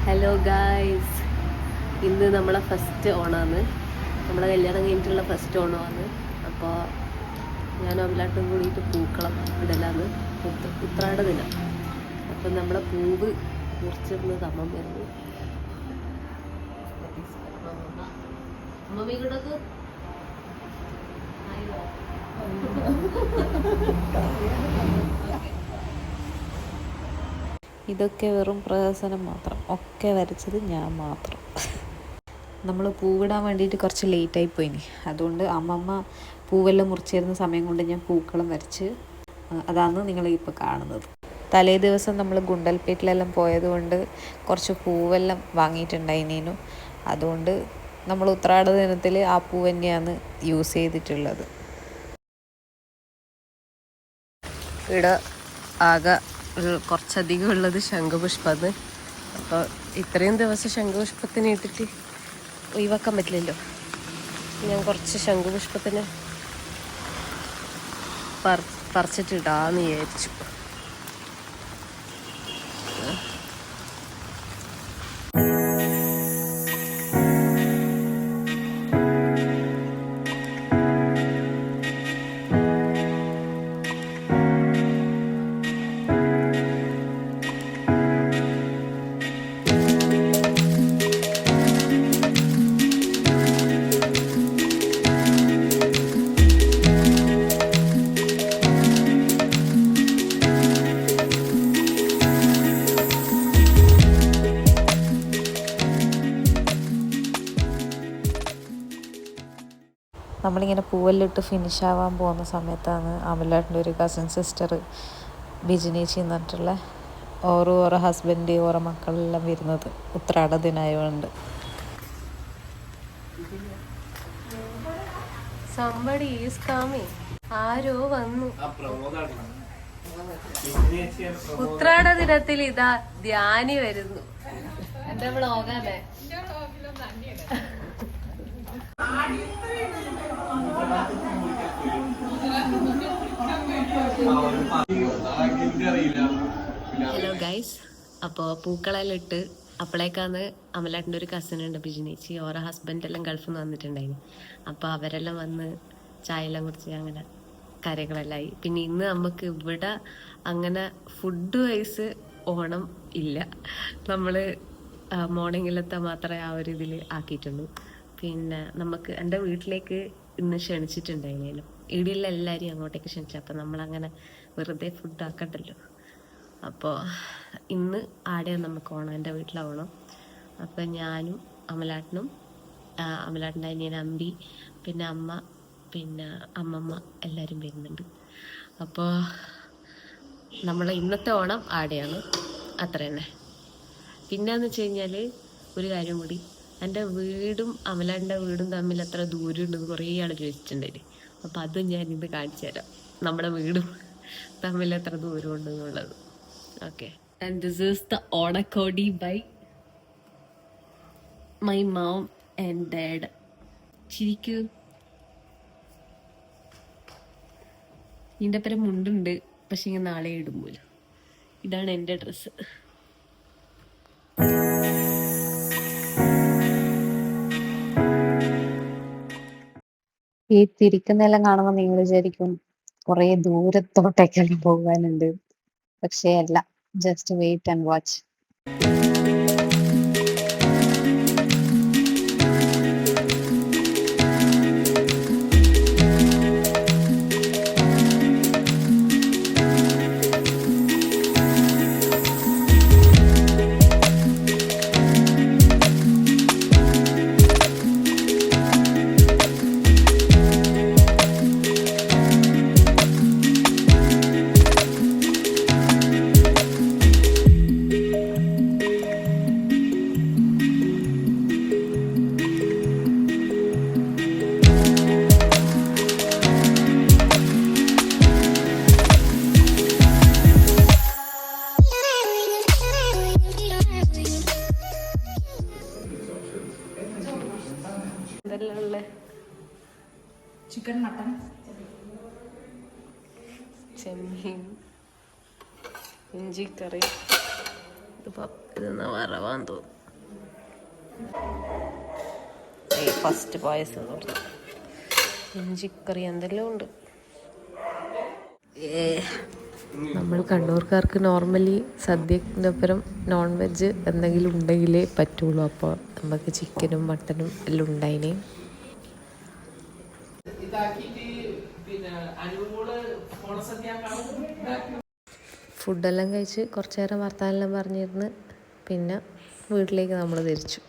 Hello guys, ഇന്ന് നമ്മളെ first ഓണമാണ്. നമ്മളെ കല്യാണം കഴിഞ്ഞിട്ടുള്ള ഫസ്റ്റ് ഓണമാണ്. അപ്പോൾ ഞാൻ അമലാട്ടും കൂടിയിട്ട് പൂക്കളം ഇടലാണ് ഉത്രാട ദിനം. അപ്പം നമ്മളെ പൂവ് മുറിച്ചിടുന്നത് അമ്മ വരുന്നു. അമ്മമ്മ ഇങ്ങോട്ടൊക്കെ ഇതൊക്കെ വെറും പ്രഹസനം മാത്രം. ഒക്കെ വരച്ചത് ഞാൻ മാത്രം. നമ്മൾ പൂവിടാൻ വേണ്ടിയിട്ട് കുറച്ച് ലേറ്റായി പോയിനി. അതുകൊണ്ട് അമ്മമ്മ പൂവെല്ലാം മുറിച്ചിരുന്ന സമയം കൊണ്ട് ഞാൻ പൂക്കളം വരച്ച്, അതാണ് നിങ്ങളിപ്പോൾ കാണുന്നത്. തലേ ദിവസം നമ്മൾ ഗുണ്ടൽപേട്ടിലെല്ലാം പോയതുകൊണ്ട് കുറച്ച് പൂവെല്ലാം വാങ്ങിയിട്ടുണ്ടായിനു. അതുകൊണ്ട് നമ്മൾ ഉത്രാട ദിനത്തിൽ ആ പൂവ് തന്നെയാണ് യൂസ് ചെയ്തിട്ടുള്ളത്. ഇവിടെ ആകെ കുറച്ചധികം ഉള്ളത് ശംഖുപുഷ്പമാണ്. അപ്പോൾ ഇത്രയും ദിവസം ശംഖുപുഷ്പത്തിന് ഇട്ടിട്ട് ഒഴിവാക്കാൻ പറ്റില്ലല്ലോ. ഞാൻ കുറച്ച് ശംഖുപുഷ്പത്തിന് പറിച്ചിട്ടിടാന്ന് വിചാരിച്ചു. നമ്മളിങ്ങനെ പൂവെല്ലിട്ട് ഫിനിഷ് ആവാൻ പോകുന്ന സമയത്താണ് അമലേട്ടൻ്റെ ഒരു കസിൻ സിസ്റ്റർ ബിജിനേച്ചി എന്നിട്ടുള്ള ഓരോ ഹസ്ബൻഡ് ഓരോ മക്കളെല്ലാം വരുന്നത് ഉത്രാട ദിനമായതുകൊണ്ട്. ആരോ വന്നു. ഉത്രാട ദിനത്തിൽ ഇതാ ധ്യാനി വരുന്നു. എന്റെ വ്ളോഗാണേ. ഹലോ ഗൈസ്, അപ്പോൾ പൂക്കളെല്ലാം ഇട്ട് അപ്പോഴേക്കാന്ന് അമലേട്ടൻ്റെ ഒരു കസിൻ ഉണ്ട് ബിജിനേച്ചി. ഓരോ ഹസ്ബൻഡെല്ലാം ഗൾഫിൽ നിന്ന് വന്നിട്ടുണ്ടായിരുന്നു. അപ്പോൾ അവരെല്ലാം വന്ന് ചായയെല്ലാം കുടിച്ച് അങ്ങനെ കാര്യങ്ങളെല്ലാം ആയി. പിന്നെ ഇന്ന് നമുക്ക് ഇവിടെ അങ്ങനെ ഫുഡ് വൈസ് ഓണം ഇല്ല. നമ്മൾ മോർണിംഗിലത്തെ മാത്രമേ ആ ഒരു ഇതിൽ ആക്കിയിട്ടുള്ളൂ. പിന്നെ നമുക്ക് എൻ്റെ വീട്ടിലേക്ക് ഇന്ന് ക്ഷണിച്ചിട്ടുണ്ടായിരുന്നു. ഇടിയുള്ള എല്ലാവരെയും അങ്ങോട്ടേക്ക് ക്ഷണിച്ചു. അപ്പം നമ്മളങ്ങനെ വെറുതെ ഫുഡ് ആക്കണ്ടല്ലോ. അപ്പോൾ ഇന്ന് ആടെയാണ് നമുക്ക് ഓണം, എൻ്റെ വീട്ടിലാവണം. അപ്പം ഞാനും അമലാട്ടനും അമലാട്ടൻ്റെ അനിയൻ അമ്പി, പിന്നെ അമ്മ, പിന്നെ അമ്മമ്മ എല്ലാവരും വരുന്നുണ്ട്. അപ്പോൾ നമ്മളെ ഇന്നത്തെ ഓണം ആടെയാണ്. അത്ര തന്നെ. പിന്നെയെന്ന് വെച്ച് കഴിഞ്ഞാൽ ഒരു കാര്യം കൂടി, എൻ്റെ വീടും അമലാൻ്റെ വീടും തമ്മിൽ എത്ര ദൂരം ഉണ്ടെന്ന് കുറേ ആൾ ചോദിച്ചിട്ടുണ്ടായിരുന്നു. അപ്പം അതും ഞാൻ ഇന്ന് കാണിച്ചു തരാം, നമ്മുടെ വീടും തമ്മിൽ എത്ര ദൂരം ഉണ്ടെന്നുള്ളത്. Okay, and this is the onakkodi by my mom and dad. ചിരിക്കൂ. ഇതിൻ്റെ പേര് മുണ്ടുണ്ട്, പക്ഷെ ഇങ്ങനെ നാളെ ഇടുമ്പോലോ. ഇതാണ് എൻ്റെ ഡ്രസ്സ്. ഈ തിരിക്കുന്നെല്ലാം കാണുമ്പോൾ നിങ്ങൾ വിചാരിക്കും കുറേ ദൂരത്തോട്ടേക്കെല്ലാം പോകാനുണ്ട്. പക്ഷേ അല്ല, just wait and watch. Chicken, mutton, ചെമ്മീൻ, ഇഞ്ചിക്കറി, ഇതിപ്പോൾ ഇതെന്നാ വറവാന്ന് തോന്നുന്നു. ഫസ്റ്റ് പായസം ഇഞ്ചിക്കറി എന്തെല്ലാം ഉണ്ട്. നമ്മൾ കണ്ണൂർക്കാർക്ക് നോർമലി സദ്യൻ്റെ ഒപ്പം നോൺ വെജ് എന്തെങ്കിലും ഉണ്ടെങ്കിലേ പറ്റുള്ളൂ. അപ്പോൾ നമുക്ക് ചിക്കനും മട്ടനും എല്ലാം ഉണ്ടായിന്. ഫുഡെല്ലാം കഴിച്ച് കുറച്ച് നേരം വർത്താനെല്ലാം പറഞ്ഞിരുന്ന് പിന്നെ വീട്ടിലേക്ക് നമ്മൾ തിരിച്ചു.